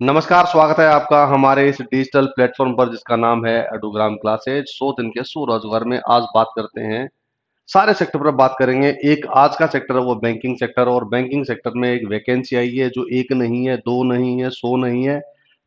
नमस्कार, स्वागत है आपका हमारे इस डिजिटल प्लेटफॉर्म पर जिसका नाम है एडोग्राम क्लासेज। 100 दिन के स्वरोजगार में आज बात करते हैं, सारे सेक्टर पर बात करेंगे। एक आज का सेक्टर है वो बैंकिंग सेक्टर, और बैंकिंग सेक्टर में एक वैकेंसी आई है जो एक नहीं है, दो नहीं है, 100 नहीं है,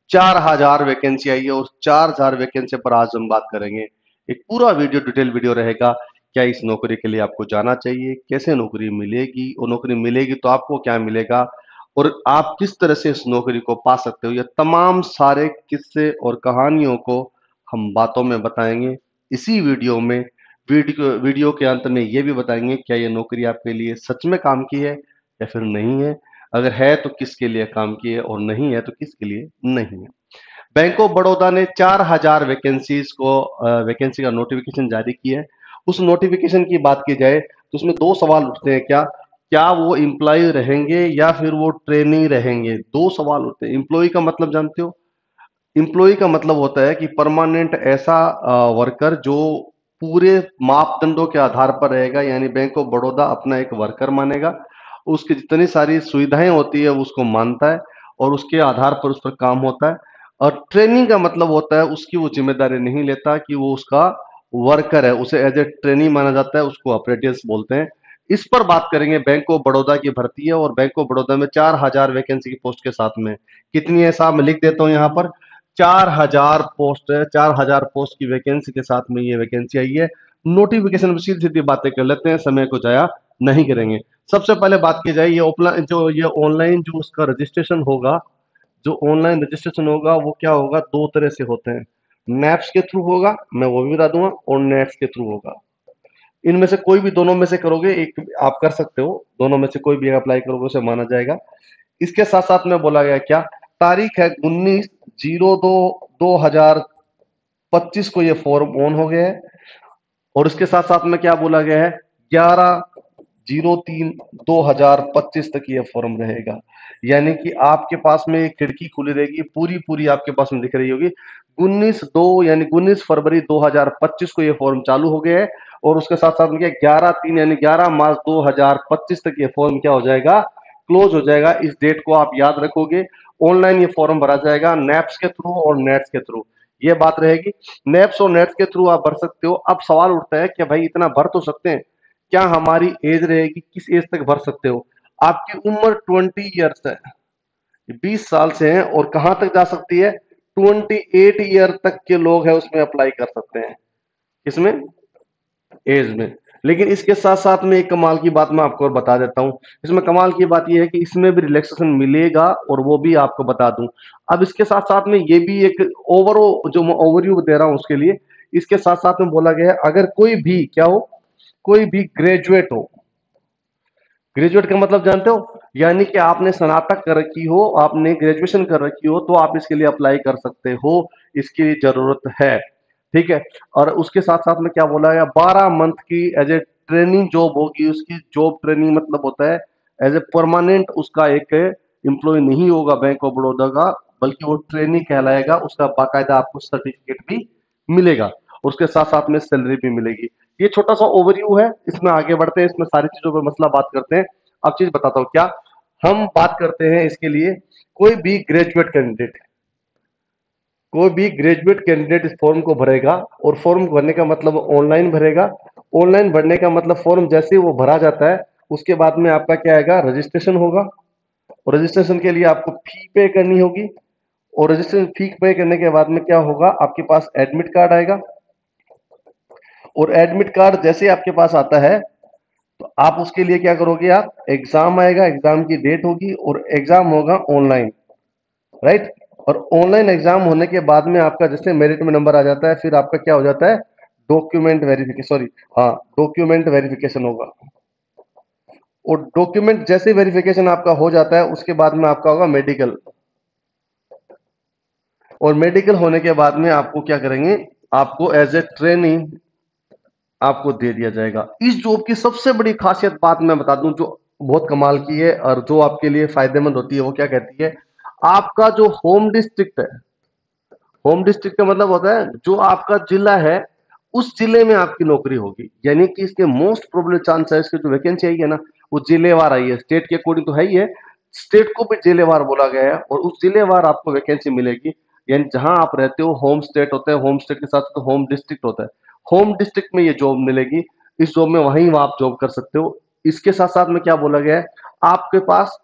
4000 वैकेंसी आई है। और 4000 वैकेंसी पर आज हम बात करेंगे। एक पूरा वीडियो, डिटेल वीडियो रहेगा। क्या इस नौकरी के लिए आपको जाना चाहिए, कैसे नौकरी मिलेगी, और नौकरी मिलेगी तो आपको क्या मिलेगा, और आप किस तरह से इस नौकरी को पा सकते हो, ये तमाम सारे किस्से और कहानियों को हम बातों में बताएंगे इसी वीडियो में। वीडियो के अंत में ये भी बताएंगे क्या ये नौकरी आपके लिए सच में काम की है या फिर नहीं है। अगर है तो किसके लिए काम की है, और नहीं है तो किसके लिए नहीं है। बैंक ऑफ बड़ौदा ने 4000 वैकेंसी का नोटिफिकेशन जारी किया है। उस नोटिफिकेशन की बात की जाए तो उसमें दो सवाल उठते हैं। क्या क्या वो एम्प्लॉय रहेंगे या फिर वो ट्रेनी रहेंगे? दो सवाल उठते हैं। एम्प्लॉय का मतलब जानते हो? एम्प्लॉय का मतलब होता है कि परमानेंट ऐसा वर्कर जो पूरे मापदंडों के आधार पर रहेगा, यानी बैंक ऑफ बड़ौदा अपना एक वर्कर मानेगा, उसकी जितनी सारी सुविधाएं होती है उसको मानता है, और उसके आधार पर उस पर काम होता है। और ट्रेनिंग का मतलब होता है उसकी वो जिम्मेदारी नहीं लेता कि वो उसका वर्कर है, उसे एज ए ट्रेनी माना जाता है, उसको अप्रेंटिस बोलते हैं। इस पर बात करेंगे। बैंक ऑफ बड़ौदा की भर्ती है, और बैंक ऑफ बड़ौदा में 4000 वैकेंसी की पोस्ट के साथ में कितनी है साहब, मैं लिख देता हूँ यहाँ पर। 4000 पोस्ट है, 4000 पोस्ट की वैकेंसी के साथ में ये वैकेंसी आई है। नोटिफिकेशन में सीधी सीधी बातें कर लेते हैं, समय को जाया नहीं करेंगे। सबसे पहले बात की जाए, ये ऑफलाइन जो ये ऑनलाइन जो उसका रजिस्ट्रेशन होगा, जो ऑनलाइन रजिस्ट्रेशन होगा वो क्या होगा, दो तरह से होते हैं। नैप्स के थ्रू होगा, मैं वो भी बता दूंगा, और नेट्स के थ्रू होगा। इनमें से कोई भी, दोनों में से करोगे एक आप कर सकते हो, दोनों में से कोई भी अप्लाई करोगे उसे माना जाएगा। इसके साथ साथ में बोला गया क्या, तारीख है 19/02/2025 को ये फॉर्म ऑन हो गया है। और इसके साथ साथ में क्या बोला गया है, 11/03/2025 तक ये फॉर्म रहेगा। यानी कि आपके पास में एक खिड़की खुली रहेगी, पूरी पूरी आपके पास में दिख रही होगी। 19/02 यानी 19 फरवरी 2025 को ये फॉर्म चालू हो गया है। और उसके साथ साथ में क्या, 11/03 यानी 11 मार्च 2025 तक ये फॉर्म क्या हो जाएगा, क्लोज हो जाएगा। इस डेट को आप याद रखोगे। ऑनलाइन ये फॉर्म भरा जाएगा, नैप्स के थ्रू और नेट्स के थ्रू, ये बात रहेगी। नेप्स और नेट्स के थ्रू आप भर सकते हो। अब सवाल उठता है कि भाई इतना भर तो सकते हैं, क्या हमारी एज रहेगी, किस एज तक भर सकते हो? आपकी उम्र 20 ईयर्स है, 20 साल से है, और कहां तक जा सकती है, 28 ईयर तक के लोग हैं उसमें अप्लाई कर सकते हैं। इसमें एज में। लेकिन इसके साथ साथ में एक कमाल की बात मैं आपको और बता देता हूं। इसमें कमाल की बात यह है कि इसमें भी रिलैक्सेशन मिलेगा, और वो भी आपको बता दूं। अब इसके साथ साथ में ये भी एक ओवरऑल जो मैं ओवरव्यू दे रहा हूं उसके लिए, इसके साथ साथ में बोला गया है अगर कोई भी क्या हो, कोई भी ग्रेजुएट हो। ग्रेजुएट का मतलब जानते हो, यानी कि आपने स्नातक कर रखी हो, आपने ग्रेजुएशन कर रखी हो, तो आप इसके लिए अप्लाई कर सकते हो। इसकी जरूरत है, ठीक है। और उसके साथ साथ में क्या बोला गया, 12 मंथ की एज ए ट्रेनिंग जॉब होगी। उसकी जॉब ट्रेनिंग मतलब होता है एज ए परमानेंट उसका एक एम्प्लॉय नहीं होगा बैंक ऑफ बड़ौदा का, बल्कि वो ट्रेनिंग कहलाएगा। उसका बाकायदा आपको सर्टिफिकेट भी मिलेगा, उसके साथ साथ में सैलरी भी मिलेगी। ये छोटा सा ओवरव्यू है, इसमें आगे बढ़ते हैं, इसमें सारी चीजों पर मसला बात करते हैं। अब चीज बताता हूँ क्या, हम बात करते हैं इसके लिए। कोई भी ग्रेजुएट कैंडिडेट, कोई भी ग्रेजुएट कैंडिडेट इस फॉर्म को भरेगा, और फॉर्म भरने का मतलब ऑनलाइन भरेगा। ऑनलाइन भरने का मतलब फॉर्म जैसे ही वो भरा जाता है, उसके बाद में आपका क्या आएगा, रजिस्ट्रेशन होगा। और रजिस्ट्रेशन के लिए आपको फी पे करनी होगी। और रजिस्ट्रेशन फी पे करने के बाद में क्या होगा, आपके पास एडमिट कार्ड आएगा। और एडमिट कार्ड जैसे आपके पास आता है, तो आप उसके लिए क्या करोगे, आप एग्जाम आएगा, एग्जाम की डेट होगी, और एग्जाम होगा ऑनलाइन, राइट। और ऑनलाइन एग्जाम होने के बाद में आपका जैसे मेरिट में नंबर आ जाता है, फिर आपका क्या हो जाता है, डॉक्यूमेंट वेरिफिकेशन, सॉरी, हाँ, डॉक्यूमेंट वेरिफिकेशन होगा। और डॉक्यूमेंट जैसे वेरिफिकेशन आपका हो जाता है, उसके बाद में आपका होगा मेडिकल। और मेडिकल होने के बाद में आपको क्या करेंगे, आपको एज ए ट्रेनिंग आपको दे दिया जाएगा। इस जॉब की सबसे बड़ी खासियत बात मैं बता दूं, जो बहुत कमाल की है और जो आपके लिए फायदेमंद होती है, वो क्या कहती है, आपका जो होम डिस्ट्रिक्ट है, होम डिस्ट्रिक्ट का मतलब होता है जो आपका जिला है, उस जिले में आपकी नौकरी होगी। यानी कि इसके मोस्ट प्रोबेबल चांस है, इसकी जो वैकेंसी आई है ना, वो जिलेवार आई है, स्टेट के अकॉर्डिंग तो है ही है। स्टेट को भी जिलेवार बोला गया है और उस जिलेवार आपको वैकेंसी मिलेगी। यानी जहां आप रहते हो होम स्टेट होता है, होम स्टेट के साथ तो होम डिस्ट्रिक्ट होता है, होम डिस्ट्रिक्ट में ये जॉब मिलेगी। इस जॉब में वहीं आप जॉब कर सकते हो। इसके साथ साथ में क्या बोला गया है, आपके पास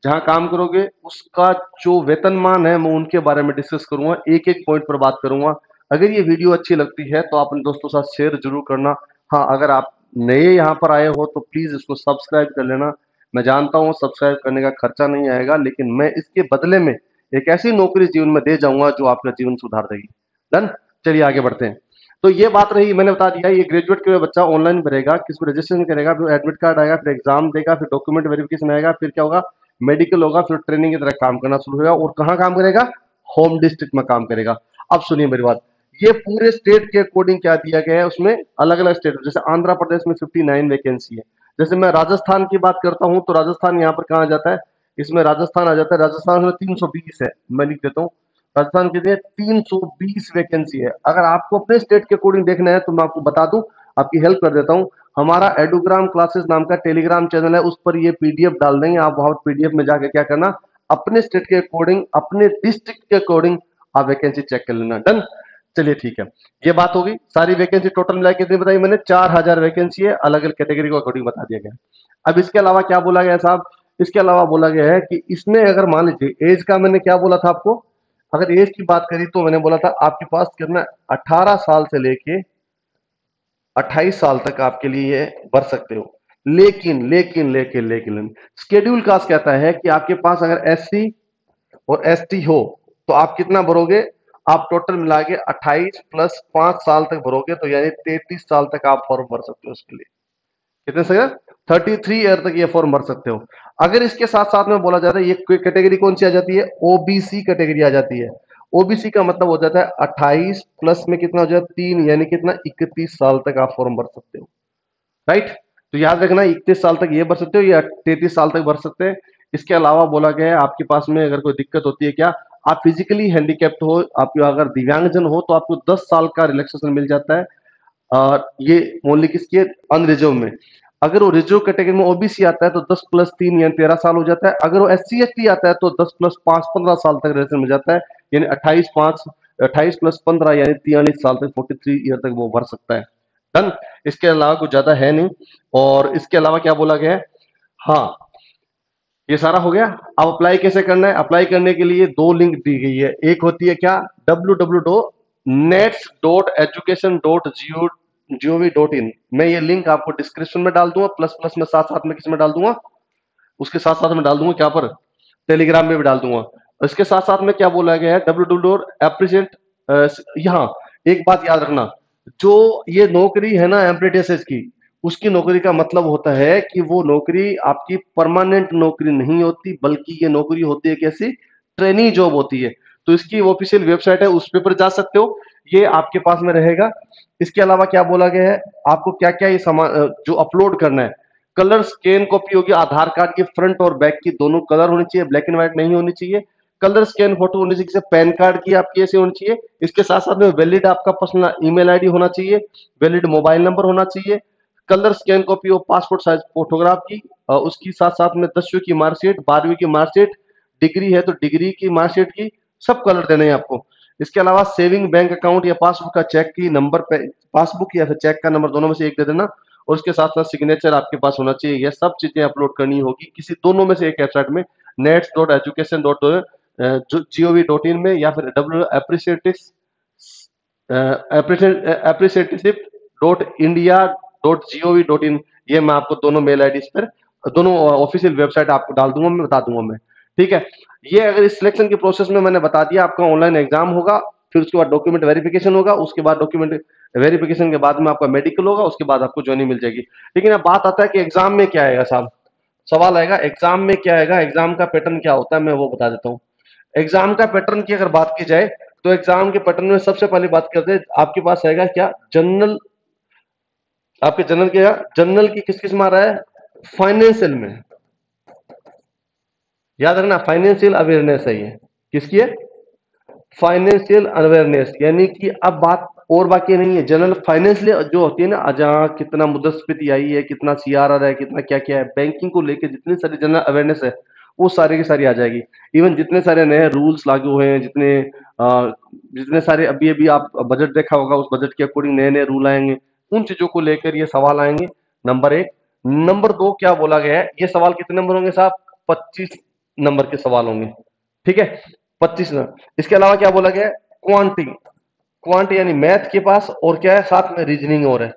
जहां काम करोगे उसका जो वेतनमान है मैं उनके बारे में डिस्कस करूंगा, एक एक पॉइंट पर बात करूंगा। अगर ये वीडियो अच्छी लगती है तो आप अपने दोस्तों के साथ शेयर जरूर करना। हाँ, अगर आप नए यहाँ पर आए हो तो प्लीज इसको सब्सक्राइब कर लेना। मैं जानता हूँ सब्सक्राइब करने का खर्चा नहीं आएगा, लेकिन मैं इसके बदले में एक ऐसी नौकरी जीवन में दे जाऊंगा जो आपका जीवन सुधार देगी। डन। चलिए आगे बढ़ते हैं। तो ये बात रही, मैंने बता दिया ये ग्रेजुएट के बच्चा ऑनलाइन भरेगा, किस पर रजिस्ट्रेशन करेगा, फिर एडमिट कार्ड आएगा, फिर एग्जाम देगा, फिर डॉक्यूमेंट वेरिफिकेशन आएगा, फिर क्या होगा, मेडिकल होगा, फिर ट्रेनिंग की तरह काम करना शुरू होगा। और कहाँ काम करेगा, होम डिस्ट्रिक्ट में काम करेगा। अब सुनिए मेरी बात, ये पूरे स्टेट के अकॉर्डिंग क्या दिया गया है, उसमें अलग अलग स्टेट, जैसे आंध्र प्रदेश में 59 वैकेंसी है। जैसे मैं राजस्थान की बात करता हूं तो राजस्थान यहाँ पर कहाँ आ जाता है, इसमें राजस्थान आ जाता है। राजस्थान में 320 है, मैं लिख देता हूँ। राजस्थान के लिए 320 वैकेंसी है। अगर आपको अपने स्टेट के अकॉर्डिंग देखना है तो मैं आपको बता दूं, आपकी हेल्प कर देता हूं। हमारा एडुग्राम क्लासेस नाम का टेलीग्राम चैनल है, उस पर ये पीडीएफ डाल देंगे। आप वहां पीडीएफ में जाके क्या करना, अपने स्टेट के अकॉर्डिंग, अपने डिस्ट्रिक्ट के अकॉर्डिंग आप वैकेंसी चेक कर लेना। डन। चलिए ठीक है, ये बात होगी। सारी वैकेंसी टोटल मिला कितनी बताई मैंने, 4000 वैकेंसी है, अलग अलग कैटेगरी को अकॉर्डिंग बता दिया गया। अब इसके अलावा क्या बोला गया साहब, इसके अलावा बोला गया है कि इसमें अगर मान लीजिए एज का, मैंने क्या बोला था आपको, अगर एज की बात करी तो मैंने बोला था आपके पास कितना, 18 साल से लेके 28 साल तक आपके लिए भर सकते हो। लेकिन लेकिन लेकिन लेकिन शेड्यूल कास्ट कहता है कि आपके पास अगर एससी और एसटी हो तो आप कितना भरोगे, आप टोटल मिला के 28 प्लस 5 साल तक भरोगे, तो यानी 33 साल तक आप फॉर्म भर सकते हो उसके लिए। कितने से, 33 ईयर तक ये फॉर्म भर सकते हो। अगर इसके साथ साथ में बोला जाता है, ये कैटेगरी कौन सी आ जाती है, ओबीसी कैटेगरी आ जाती है। ओबीसी का मतलब हो जाता है 28 प्लस में कितना हो जाता है 3, यानी कितना 31 साल तक आप फॉर्म भर सकते हो। राइट। तो याद रखना 31 साल तक ये भर सकते हो या 33 साल तक भर सकते हैं। इसके अलावा बोला गया है आपके पास में अगर कोई दिक्कत होती है क्या, आप फिजिकली हैंडीकैप्ड हो, आप अगर दिव्यांगजन हो तो आपको 10 साल का रिलैक्सेशन मिल जाता है। ये ओनली किसके, अनरिजर्व में। अगर वो रिजर्व कैटेगरी में ओबीसी आता है तो 10 प्लस 3 यानी 13 साल हो जाता है। अगर वो एससी एसटी आता है तो 10 प्लस 5 15 साल तक रिलैक्सेशन मिल जाता है, यानी 28 प्लस 15 यानी 43 साल तक, 43 ईयर तक वो भर सकता है। डन। इसके अलावा कुछ ज्यादा है नहीं। और इसके अलावा क्या बोला गया है, हाँ ये सारा हो गया। अब अप्लाई कैसे करना है, अप्लाई करने के लिए दो लिंक दी गई है। एक होती है क्या, www.nets.education.gov.in। मैं ये लिंक आपको डिस्क्रिप्शन में डाल दूंगा, प्लस प्लस में साथ साथ में किस में डाल दूंगा, उसके साथ साथ में डाल दूंगा क्या पर, टेलीग्राम में भी डाल दूंगा। इसके साथ साथ में क्या बोला गया है, डब्ल्यू एप्रिशिएट। यहाँ एक बात याद रखना, जो ये नौकरी है ना एप्रेंटिस की, उसकी नौकरी का मतलब होता है कि वो नौकरी आपकी परमानेंट नौकरी नहीं होती, बल्कि ये नौकरी होती है कैसी, ट्रेनिंग जॉब होती है। तो इसकी ऑफिशियल वेबसाइट है, उस पर जा सकते हो, ये आपके पास में रहेगा। इसके अलावा क्या बोला गया है, आपको क्या क्या ये सामान जो अपलोड करना है, कलर स्कैन कॉपी होगी आधार कार्ड की फ्रंट और बैक की, दोनों कलर होनी चाहिए, ब्लैक एंड व्हाइट नहीं होनी चाहिए। कलर स्कैन फोटो होनी चाहिए, जैसे पैन कार्ड की आपकी ऐसी होनी चाहिए। इसके साथ साथ में वैलिड आपका पर्सनल ईमेल आईडी होना चाहिए, वैलिड मोबाइल नंबर होना चाहिए। कलर स्कैन कॉपी और पासपोर्ट साइज फोटोग्राफ की, उसकी साथ साथ में 10वीं की मार्कशीट, 12वीं की मार्कशीट, डिग्री है तो डिग्री की मार्कशीट की, सब कलर देने हैं आपको। इसके अलावा सेविंग बैंक अकाउंट या पासबुक का चेक की नंबर पे, पासबुक या फिर चेक का नंबर दोनों में से एक दे देना। और उसके साथ साथ सिग्नेचर आपके पास होना चाहिए। यह सब चीजें अपलोड करनी होगी किसी दोनों में से एक वेबसाइट में, nets.education.gov.in में, या फिर appreciative.india.gov.in। ये मैं आपको दोनों मेल आईडी पर, दोनों ऑफिशियल वेबसाइट आपको डाल दूंगा, मैं बता दूंगा मैं। ठीक है। ये अगर इस सिलेक्शन के प्रोसेस में मैंने बता दिया, आपका ऑनलाइन एग्जाम होगा, फिर उसके बाद डॉक्यूमेंट वेरिफिकेशन होगा, उसके बाद डॉक्यूमेंट वेरिफिकेशन के बाद में आपका मेडिकल होगा, उसके बाद आपको ज्वाइनिंग मिल जाएगी। लेकिन अब बात आता है कि एग्जाम में क्या आएगा साहब, सवाल आएगा एग्जाम में क्या आएगा, एग्जाम का पैटर्न क्या होता है, मैं वो बता देता हूँ। एग्जाम का पैटर्न की अगर बात की जाए तो एग्जाम के पैटर्न में सबसे पहले बात करते हैं, आपके पास आएगा क्या, जनरल। आपके जनरल क्या, जनरल की किस किस में आ रहा है, फाइनेंशियल में। याद रखना फाइनेंशियल अवेयरनेस है ये, किसकी है, फाइनेंशियल अवेयरनेस। यानी कि अब बात और बाकी नहीं है, जनरल फाइनेंशियल जो होती है ना, जहां कितना मुद्रास्फीति आई है, कितना सीआरआर है, कितना क्या क्या है, बैंकिंग को लेकर जितनी सारी जनरल अवेयरनेस है, वो सारी की सारी आ जाएगी। इवन जितने सारे नए रूल्स लागू हुए हैं, जितने सारे अभी अभी आप बजट देखा होगा, उस बजट के अकॉर्डिंग नए नए रूल आएंगे, उन चीजों को लेकर ये सवाल आएंगे। नंबर एक। नंबर दो, क्या बोला गया है, ये सवाल कितने नंबर होंगे साहब? 25 नंबर के सवाल होंगे। ठीक है, 25 नंबर। इसके अलावा क्या बोला गया है? क्वांटी। क्वांट यानी मैथ के पास और क्या है साथ में, रीजनिंग और है।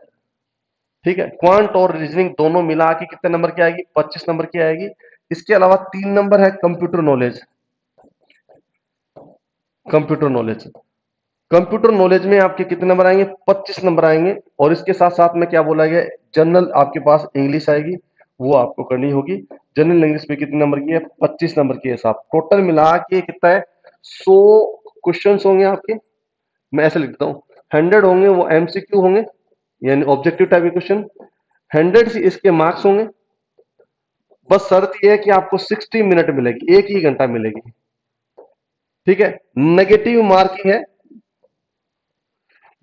ठीक है, क्वांट और रीजनिंग दोनों मिला के कितने नंबर की आएगी? 25 नंबर की आएगी। इसके अलावा 3 नंबर है computer knowledge. Computer knowledge, computer knowledge में आपके कितने नंबर आएंगे? 25 नंबर आएंगे। और इसके साथ साथ में क्या बोला गया? जनरल आपके पास इंग्लिश आएगी, वो आपको करनी होगी। जनरल इंग्लिश में कितने नंबर की है? 25 नंबर की है साहब। टोटल मिला के कितना है? 100 क्वेश्चन होंगे आपके। मैं ऐसे लिखता हूँ, 100 होंगे वो एमसीक्यू होंगे, यानी ऑब्जेक्टिव टाइप के क्वेश्चन। 100 से इसके मार्क्स होंगे। बस शर्त यह है कि आपको 60 मिनट मिलेगी, एक ही घंटा मिलेगी। ठीक है, नेगेटिव मार्किंग है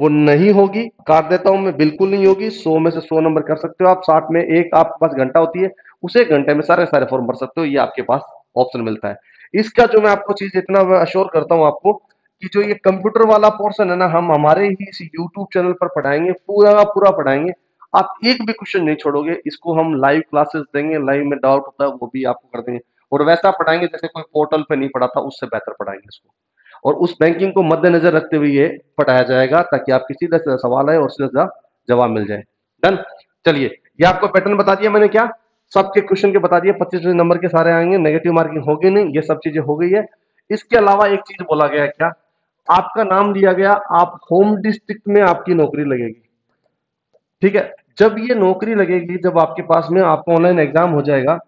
वो नहीं होगी, काट देता हूं मैं, बिल्कुल नहीं होगी। 100 में से 100 नंबर कर सकते हो आप। साथ में एक आपके पास घंटा होती है, उस एक घंटे में सारे सारे फॉर्म भर सकते हो, ये आपके पास ऑप्शन मिलता है। इसका जो मैं आपको चीज इतना अश्योर करता हूं आपको, कि जो ये कंप्यूटर वाला पोर्शन है ना, हम हमारे ही इस यूट्यूब चैनल पर पढ़ाएंगे, पूरा का पूरा पढ़ाएंगे। आप एक भी क्वेश्चन नहीं छोड़ोगे। इसको हम लाइव क्लासेस देंगे, लाइव में डाउट होता है वो भी आपको कर देंगे, और वैसा पढ़ाएंगे जैसे कोई पोर्टल पे नहीं पढ़ा था, उससे बेहतर पढ़ाएंगे इसको। और उस बैंकिंग को मद्देनजर रखते हुए ये पढ़ाया जाएगा, ताकि आपकी सीधा सीधा सवाल आए और सीधा सीधा जवाब मिल जाए। डन। चलिए, ये आपको पैटर्न बता दिया मैंने, क्या सबके क्वेश्चन के बता दिए। 25 नंबर के सारे आएंगे, नेगेटिव मार्किंग होगी नहीं, ये सब चीजें हो गई है। इसके अलावा एक चीज बोला गया है, क्या? आपका नाम लिया गया, आप होम डिस्ट्रिक्ट में आपकी नौकरी लगेगी। ठीक है, जब ये नौकरी लगेगी, जब आपके पास में आपका ऑनलाइन एग्जाम हो जाएगा,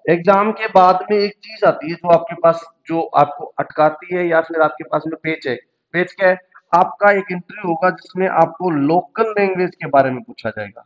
एग्जाम के बाद में एक चीज आती है जो आपके पास, जो आपको अटकाती है, या फिर आपके पास में पेज है। पेज क्या है? आपका एक इंटरव्यू होगा जिसमें आपको लोकल लैंग्वेज के बारे में पूछा जाएगा।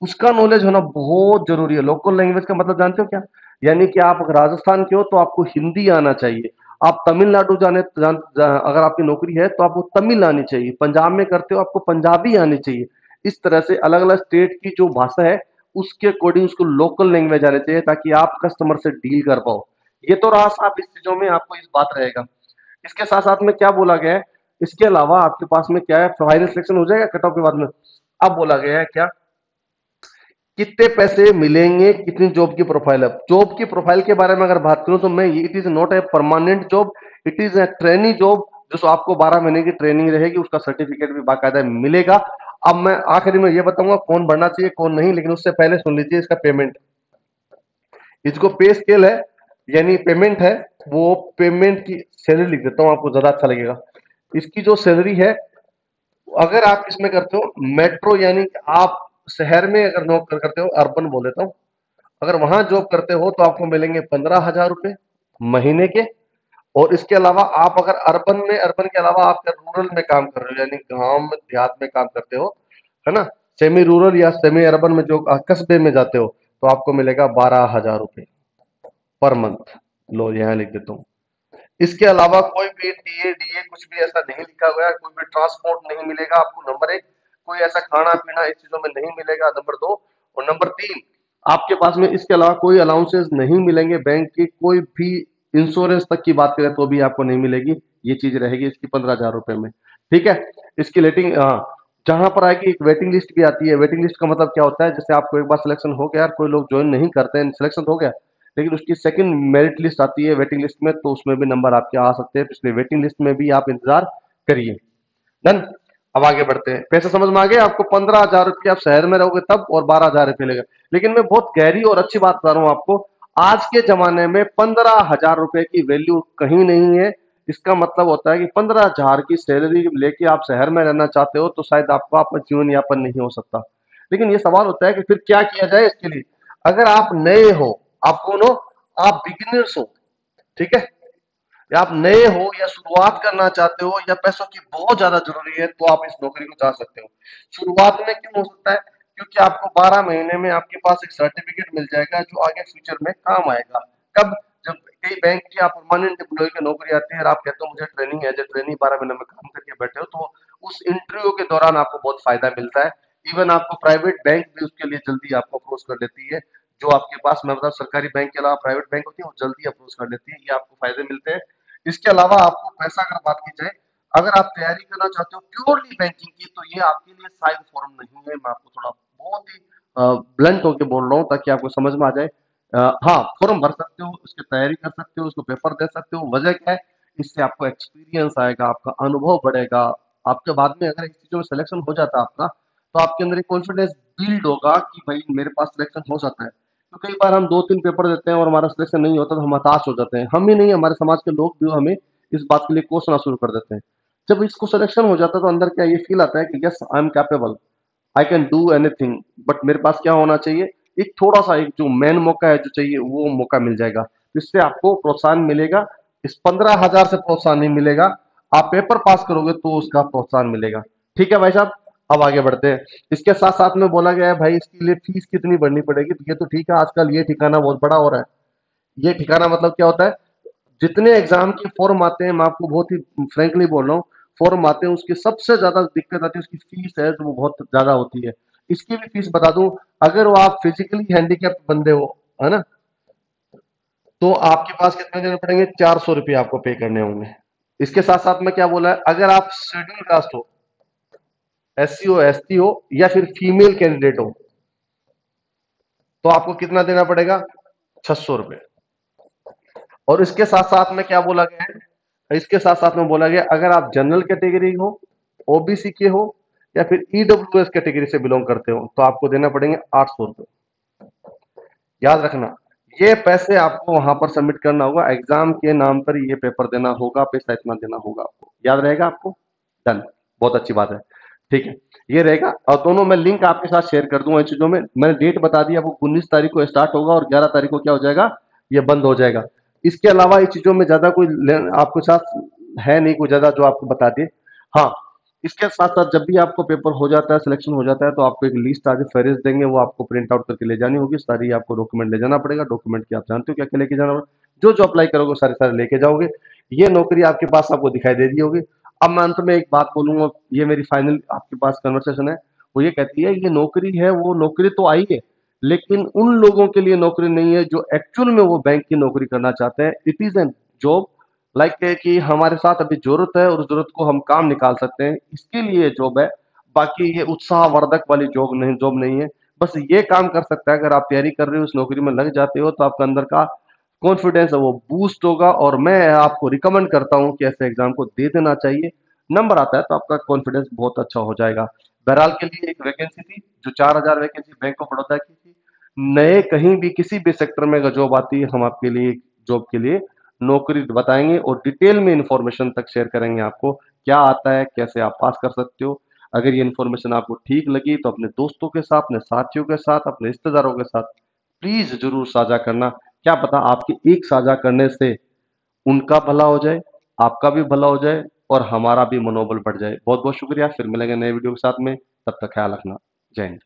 उसका नॉलेज होना बहुत जरूरी है। लोकल लैंग्वेज का मतलब जानते हो क्या? यानी कि आप अगर राजस्थान के हो तो आपको हिंदी आना चाहिए। आप तमिलनाडु अगर आपकी नौकरी है तो आपको तमिल आनी चाहिए। पंजाब में करते हो, आपको पंजाबी आनी चाहिए। इस तरह से अलग अलग स्टेट की जो भाषा है, उसके अकॉर्डिंग उसको लोकल लैंग्वेज आने चाहिए, ताकि आप कस्टमर से डील कर पाओ। ये तो रहा साहब, इस चीजों में आपको इस बात रहेगा। इसके साथ साथ में क्या बोला गया है? इसके अलावा आपके पास में क्या है? फाइनल सिलेक्शन हो जाएगा कट ऑफ के बाद में। अब बोला गया है क्या? कितने पैसे मिलेंगे, कितनी जॉब की प्रोफाइल है। जॉब की प्रोफाइल के बारे में अगर बात करूं तो मैं, it is not a permanent job, it is a training job. जो आपको 12 महीने की ट्रेनिंग रहेगी, उसका सर्टिफिकेट भी बाकायदा मिलेगा। अब मैं आखिरी में ये बताऊंगा कौन बढ़ना चाहिए कौन नहीं, लेकिन उससे पहले सुन लीजिए इसका पेमेंट। इसको पे स्केल है, यानी पेमेंट है, वो पेमेंट की सैलरी लिख देता हूं आपको, ज्यादा अच्छा लगेगा। इसकी जो सैलरी है, अगर आप इसमें करते हो मेट्रो, यानी कि आप शहर में अगर नौकरी करते हो, अर्बन बोल देता हूं, अगर वहां जॉब करते हो तो आपको मिलेंगे 15,000 रुपए महीने के। और इसके अलावा आप अगर अर्बन के अलावा आप रूरल में काम कर रहे हो, यानी गांव में देहात में काम करते हो, है ना, सेमी रूरल या सेमी अर्बन में जो कस्बे में जाते हो, तो आपको मिलेगा 12,000 रुपए पर मंथ। लो यहाँ लिख देता हूँ। इसके अलावा कोई भी टीए डीए कुछ भी ऐसा नहीं लिखा हुआ है, कोई भी ट्रांसपोर्ट नहीं मिलेगा आपको, नंबर एक। कोई ऐसा खाना पीना इस चीजों में नहीं मिलेगा, नंबर दो। और नंबर तीन, आपके पास में इसके अलावा कोई अलाउंसेस नहीं मिलेंगे, बैंक की कोई भी इंश्योरेंस तक की बात करें तो भी आपको नहीं मिलेगी। ये चीज रहेगी इसकी 15,000 रुपए में। ठीक है, इसकी रेटिंग, हाँ, जहां पर आएगी एक वेटिंग लिस्ट भी आती है। वेटिंग लिस्ट का मतलब क्या होता है? जैसे आपको एक बार सिलेक्शन हो गया, कोई लोग ज्वाइन नहीं करते हैं, सिलेक्शन हो गया, लेकिन उसकी सेकंड मेरिट लिस्ट आती है वेटिंग लिस्ट में, तो उसमें भी नंबर आपके आ सकते हैं। पिछले वेटिंग लिस्ट में भी आप इंतजार करिए। डन। अब आगे बढ़ते हैं। पैसे समझ में आ गए आपको? 15,000 रुपये आप शहर में रहोगे तब, और 12,000 रुपये लेगा। लेकिन मैं बहुत गहरी और अच्छी बात बता रहा हूं आपको, आज के जमाने में 15,000 रुपए की वैल्यू कहीं नहीं है। इसका मतलब होता है कि 15,000 की सैलरी लेके आप शहर में रहना चाहते हो, तो शायद आपका अपना जीवन यापन नहीं हो सकता। लेकिन ये सवाल होता है कि फिर क्या किया जाए इसके लिए। अगर आप नए हो, आप कौन हो? आप बिगिनर्स हो। ठीक है, या आप नए हो या शुरुआत करना चाहते हो, या पैसों की बहुत ज्यादा जरूरी है, तो आप इस नौकरी को जा सकते हो। शुरुआत में क्यों हो सकता है? क्योंकि आपको 12 महीने में आपके पास एक सर्टिफिकेट मिल जाएगा जो आगे फ्यूचर में काम आएगा। कब? जब कई बैंक की आप परमानेंट एम्प्लॉय की नौकरी आती है और आप कहते हो मुझे ट्रेनिंग, एज ए ट्रेनिंग 12 महीने में काम करके बैठे हो, तो उस इंटरव्यू के दौरान आपको बहुत फायदा मिलता है। इवन आपको प्राइवेट बैंक भी उसके लिए जल्दी आपको अप्रोच कर लेती है, जो आपके पास मैं बता सरकारी बैंक के अलावा प्राइवेट बैंक होती है वो जल्दी अप्रोच कर लेती है, ये आपको फायदे मिलते हैं। इसके अलावा आपको पैसा अगर बात की जाए, अगर आप तैयारी करना चाहते हो प्योरली बैंकिंग की, तो ये आपके लिए साइड फॉर्म नहीं है। मैं आपको थोड़ा बहुत ही ब्लंट होके बोल रहा हूँ ताकि आपको समझ में आ जाए। हाँ, फॉर्म भर सकते हो, उसकी तैयारी कर सकते हो, उसको पेपर दे सकते हो। वजह क्या है, इससे आपको एक्सपीरियंस आएगा, आपका अनुभव बढ़ेगा। आपके बाद में अगर इस चीजों में सिलेक्शन हो जाता है आपका, तो आपके अंदर एक कॉन्फिडेंस बिल्ड होगा कि भाई मेरे पास सिलेक्शन हो सकता है। तो कई बार हम 2-3 पेपर देते हैं और हमारा सिलेक्शन नहीं होता, तो हम हताश हो जाते हैं। हम ही नहीं, हमारे समाज के लोग भी हमें इस बात के लिए कोसना शुरू कर देते हैं। जब इसको सिलेक्शन हो जाता है तो अंदर क्या ये फील आता है कि yes I am capable, I can do anything. But मेरे पास क्या होना चाहिए, एक थोड़ा सा एक जो मेन मौका है जो चाहिए वो मौका मिल जाएगा। इससे आपको प्रोत्साहन मिलेगा। इस 15,000 से प्रोत्साहन नहीं मिलेगा, आप पेपर पास करोगे तो उसका प्रोत्साहन मिलेगा। ठीक है भाई साहब, अब आगे बढ़ते हैं। इसके साथ साथ में बोला गया है भाई इसके लिए फीस कितनी भरनी पड़ेगी, तो ये तो ठीक है, आजकल ये ठिकाना बहुत बड़ा हो रहा है। ये ठिकाना मतलब क्या होता है, जितने एग्जाम के फॉर्म आते हैं, मैं आपको बहुत ही फ्रेंकली बोल रहा हूँ, फॉर्म आते हैं उसकी सबसे ज्यादा दिक्कत आती है उसकी फीस है, तो वो बहुत ज्यादा होती है। इसकी भी फीस बता दूं, अगर वो आप फिजिकली हैंडीकैप्ड बंदे हो, है ना, तो आपके पास कितने देने पड़ेंगे, 400 रुपये आपको पे करने होंगे। इसके साथ साथ में क्या बोला है, अगर आप शेड्यूल कास्ट हो, SC हो, ST हो, या फिर फीमेल कैंडिडेट हो, तो आपको कितना देना पड़ेगा, 600 रुपये। और इसके साथ साथ में क्या बोला गया है, इसके साथ साथ में बोला गया अगर आप जनरल कैटेगरी हो, OBC के हो, या फिर EWS कैटेगरी से बिलोंग करते हो, तो आपको देना पड़ेंगे 800 रुपये। याद रखना, ये पैसे आपको वहां पर सबमिट करना होगा, एग्जाम के नाम पर ये पेपर देना होगा, पैसा इतना देना होगा आपको, याद रहेगा आपको। डन, बहुत अच्छी बात है। ठीक है, ये रहेगा। और दोनों मैं लिंक आपके साथ शेयर कर दूंगा इन चीजों में। मैंने डेट बता दी आपको, 19 तारीख को स्टार्ट होगा और 11 तारीख को क्या हो जाएगा, ये बंद हो जाएगा। इसके अलावा इस चीजों में ज्यादा कोई आपके साथ है नहीं कोई ज्यादा जो आपको बता दे। हाँ, इसके साथ साथ जब भी आपको पेपर हो जाता है, सिलेक्शन हो जाता है, तो आपको एक लिस्ट आगे फहरिस्त देंगे, वो आपको प्रिंट आउट करके ले जानी होगी। सारी आपको डॉक्यूमेंट ले जाना पड़ेगा। डॉक्यूमेंट की आप जानते हो क्या क्या लेके जाना पड़ेगा, जो जो अप्लाई करोगे सारे सारे लेके जाओगे। ये नौकरी आपके पास आपको दिखाई दे दी होगी। अब मैं अंत में एक बात बोलूंगा, ये मेरी फाइनल आपके पास कन्वर्सेशन है। वो ये कहती है, ये नौकरी है, वो नौकरी तो आई है, लेकिन उन लोगों के लिए नौकरी नहीं है जो एक्चुअल में वो बैंक की नौकरी करना चाहते हैं। It is an job like कि हमारे साथ अभी जरूरत है और उस जरूरत को हम काम निकाल सकते हैं, इसके लिए जॉब है। बाकी ये उत्साहवर्धक वाली जॉब नहीं है। बस ये काम कर सकता है, अगर आप तैयारी कर रहे हो, उस नौकरी में लग जाते हो, तो आपके अंदर का कॉन्फिडेंस है वो बूस्ट होगा। और मैं आपको रिकमेंड करता हूँ कि ऐसे एग्जाम को दे देना चाहिए। नंबर आता है तो आपका कॉन्फिडेंस बहुत अच्छा हो जाएगा। बहरहाल के लिए एक वैकेंसी थी, जो 4,000 वैकेंसी बैंक ऑफ बड़ौदा की थी। नए कहीं भी किसी भी सेक्टर में अगर जॉब आती है, हम आपके लिए जॉब के लिए नौकरी बताएंगे और डिटेल में इंफॉर्मेशन तक शेयर करेंगे आपको, क्या आता है, कैसे आप पास कर सकते हो। अगर ये इंफॉर्मेशन आपको ठीक लगी तो अपने दोस्तों के साथ, अपने साथियों के साथ, अपने रिश्तेदारों के साथ प्लीज जरूर साझा करना। क्या पता आपके एक साझा करने से उनका भला हो जाए, आपका भी भला हो जाए और हमारा भी मनोबल बढ़ जाए। बहुत बहुत शुक्रिया, फिर मिलेंगे नए वीडियो के साथ में, तब तक ख्याल रखना। जय हिंद।